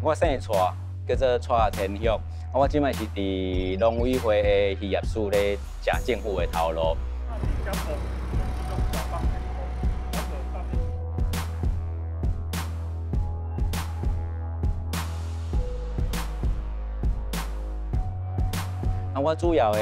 我姓蔡，叫做蔡天旭。我即摆是伫农委会的渔业署咧，食政府的头路。我主要的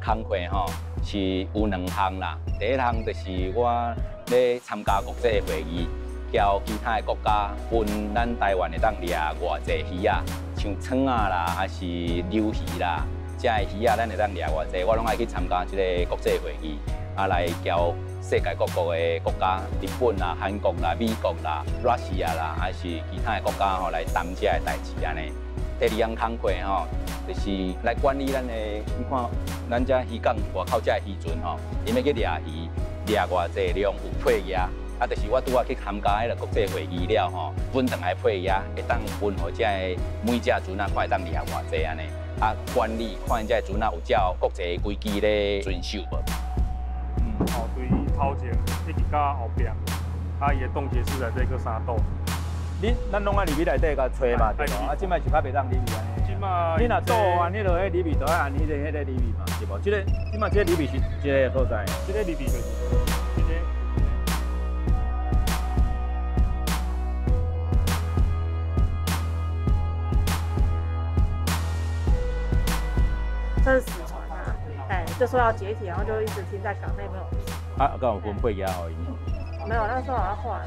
工课吼是有2项啦。第一项就是我咧参加国际会议，交其他的国家分咱台湾会当掠偌济鱼啊，像蛏啊啦，还是鱿鱼啦，这的鱼啊，咱会当掠偌济，我拢爱去参加这个国际会议，来交世界各国的国家，日本啦、韩国啦、美国啦、瑞士啦，还是其他的国家来谈这的代志安尼。第2项工课就是来管理咱的，你看咱这渔港外口这渔船因要去掠鱼，掠偌济量有配额，就是我拄仔去参加迄个国际会议了分长来配额，会当分互这每只船看会当掠偌济安尼，管理看这船有照国际规矩咧遵守无。对头前一直到后边，伊的冻结是在这个3度。咱拢爱入去内底甲吹嘛，对无？即摆是较袂当入去安尼。你若倒啊，你就迄入去倒按迄个入去嘛，对无？即摆这入去是一个所在。这个入去就是这个。这是死船啊，就说要解体，然后就一直停在港内没有。敢有分配额互伊？没有，那时候好像换。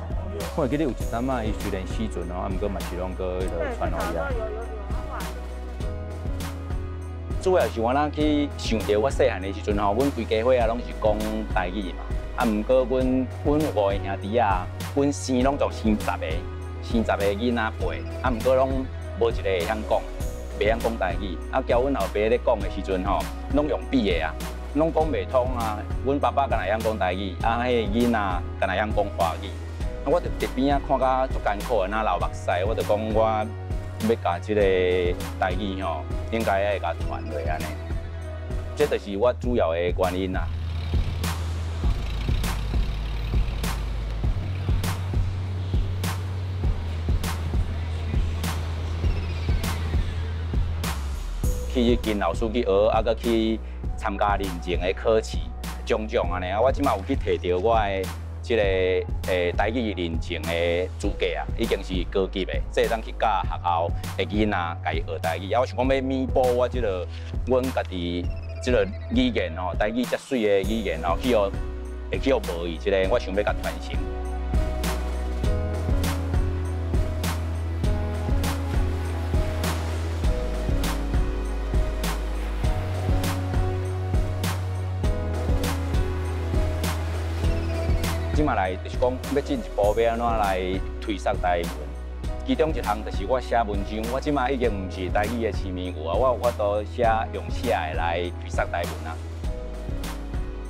我会记得有一阵啊，伊虽然死船毋过嘛是拢个迄个传落去啊。主要是我去想到我细汉的时阵阮规家伙拢是讲台语嘛，毋过阮5个兄弟阮生拢总生10个囡仔辈，毋过拢无一个会晓讲，袂晓讲台语。交阮后爸咧讲的时阵拢用比的拢讲袂通阮爸爸敢若晓讲台语，迄个囡仔敢若晓讲华语。我就伫边看甲足艰苦的，流目屎，我就讲我要甲即个台语应该爱甲传落安尼。这就是我主要的原因啦。去跟老师去学，佮去参加认证的考试，种种安尼我即马有去摕到我的即个台语认证的资格已经是高级的，这当去教学校的囡仔家己学台语。我想讲要弥补我阮家己即个语言台语遮水的语言会去互无伊我想要甲传承。即马来就是讲要进一步要安怎来推广台语文，其中一项就是我写文章，我即马已经毋是台语的市民有我都用写的来推广台语文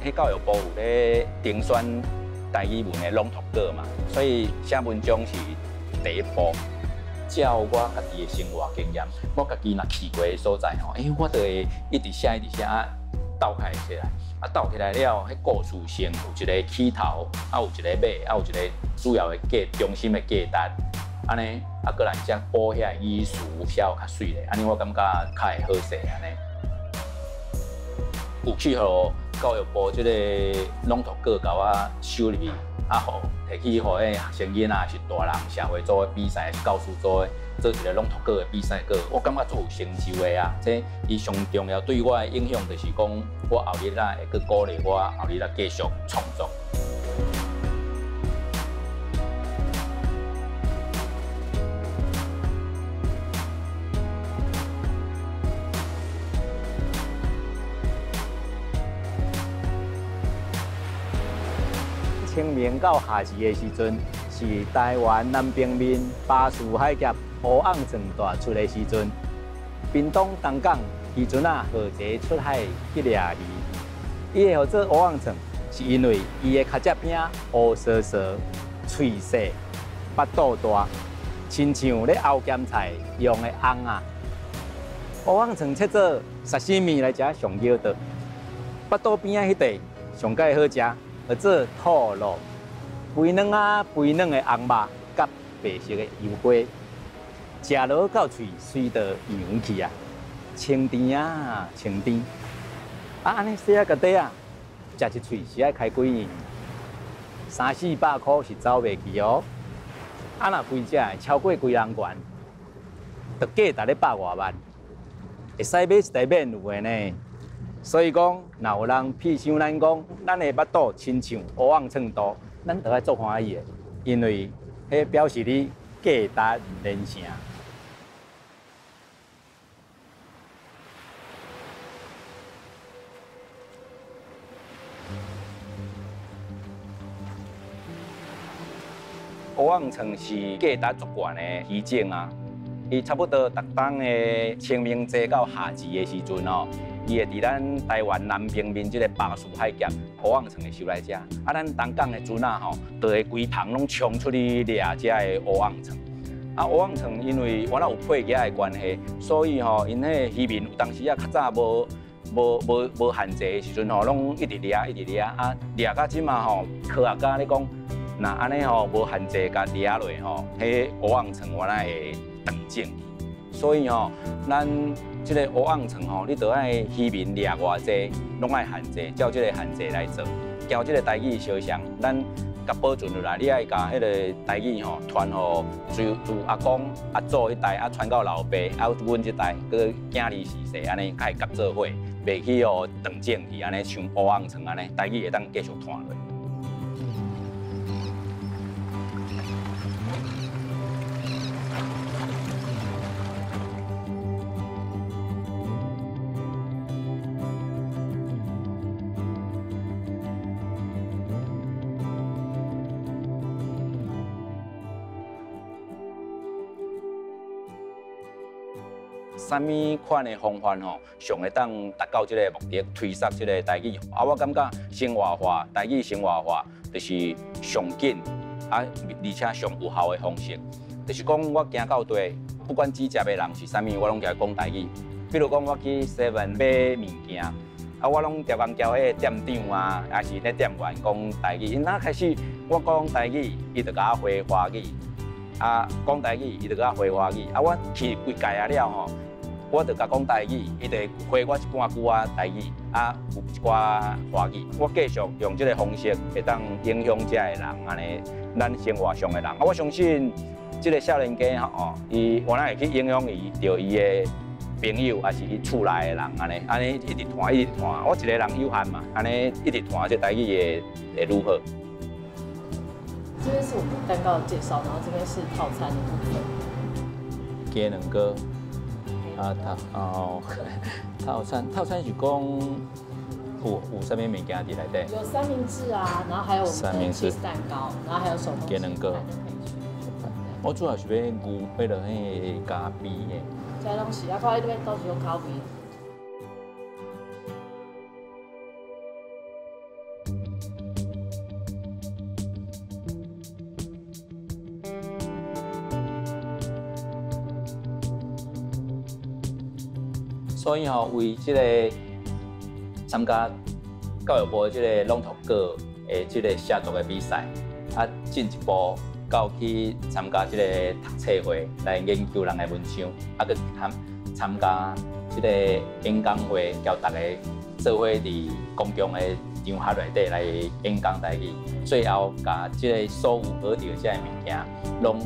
迄教育部有咧评选台语文的朗读稿嘛，所以写文章是第一步。照我家己的生活经验，我家己若去过的所在我就会一直写倒开起来。倒起来了，迄故事性有一个起头，有一个尾，有一个主要的中心的价值，安尼过来才补遐语词写较水咧，安尼我感觉较会好势安尼。有去互教育部即个朗读稿甲我收入去，互摕去互迄学生囡仔是大人社会组的比赛，是教师组的做一个朗读稿的比赛稿，我感觉做有成就的这伊上重要对我的影响就是讲，我后日会去鼓励我后日继续创作。清明到夏时的时阵，是台湾南平面巴士海峡乌昂船大出的时阵。屏东东港渔船好齐出海去掠鱼。伊会号做乌昂船，是因为伊的脚趾边乌趖趖、脆细、腹肚大，亲像咧熬咸菜用的瓮乌昂船切做沙西米来食上腰得，腹肚边迄块上介好食。做兔肉，肥嫩的红肉甲白色的油鸡，食落到嘴，水就扬去啊，清甜啊，清甜。啊，安尼细仔个底啊，食一喙是爱开几年，300-400块是走袂去哦。啊，若规只超过几人元，就价值咧100外万，会使买一台免有的呢。所以讲，若有人譬想咱讲，咱的腹肚亲像乌昂秤肚，咱就爱足欢喜的，因为迄表示你价值连城。乌昂秤是价值足悬的鱼种啊，伊差不多逐冬的清明节到夏至的时阵哦，伊会伫咱台湾南平面即个巴士海峡乌昂秤会收来食，啊，咱东港的船仔吼，就会规棚拢冲出去掠遮的乌昂秤。啊，乌昂秤因为原来有配额的关系，所以吼，因迄渔民有当时啊较早无限制的时阵吼，拢一直掠一直掠啊，掠到即马吼，科学家咧讲。那安尼吼无限制，甲掠落吼，迄乌昂秤原来会长种，所以吼，咱即个乌昂秤吼，你着爱渔民掠偌济，拢爱限制，照即个限制来做，交即个台语相像，咱甲保存落来，你爱甲迄个台语吼传互自阿公阿祖迄代，啊传到老爸，啊阮即代，佮囝儿时世安尼，甲会夹做伙，袂去哦长种去安尼像乌昂秤安尼，台语会当继续传落。啥物款的方法吼，上会当达到即个目的，推广即个台语。啊，我感觉生活化，台语生活化就是上紧，啊，而且上有效的方式。就是讲我行到地，不管指接的人是啥物，我拢甲伊讲台语。比如讲我去 7 买物件，啊，我拢常常交迄店长啊，还是咧店员讲台语。因哪开始我讲台语，伊就甲我回华语。啊，讲台语，伊就甲我回华语。啊，我去规界啊了吼。我就甲讲台语，伊就回我一半句啊台语，啊有一寡华语。我继续用这个方式，会当影响遮个人，安尼咱生活上的人。啊，我相信这个少年家吼，伊原来会去影响伊，着伊的朋友，还是伊厝内的人，安尼一直传一直传。我一个人有限嘛，安尼一直传，这台语会如何？这边是我们蛋糕的介绍，然后这边是套餐的部分。鸡卵糕。啊，套餐是讲有啥物物件伫内底？有三明治啊，然后还有我们的 cheese 蛋糕，然后还有手工鸡卵糕。我主要是要牛，迄落迄咖啡的。这拢是啊，看迄边都是用咖啡。所以吼，为即个参加教育部即个朗读稿的即个写作的比赛，啊，进一步到去参加即个读册会来研究人的文章，啊，佮参加即个演讲会，交大家做伙伫公共的场合内底来演讲台语，最后甲即个所有学到遮个物件，拢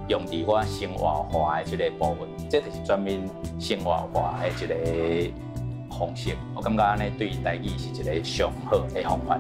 用伫我生活化的即个部分，这就是全面生活化的一个方式。我感觉安尼对台语是一个上好的方法。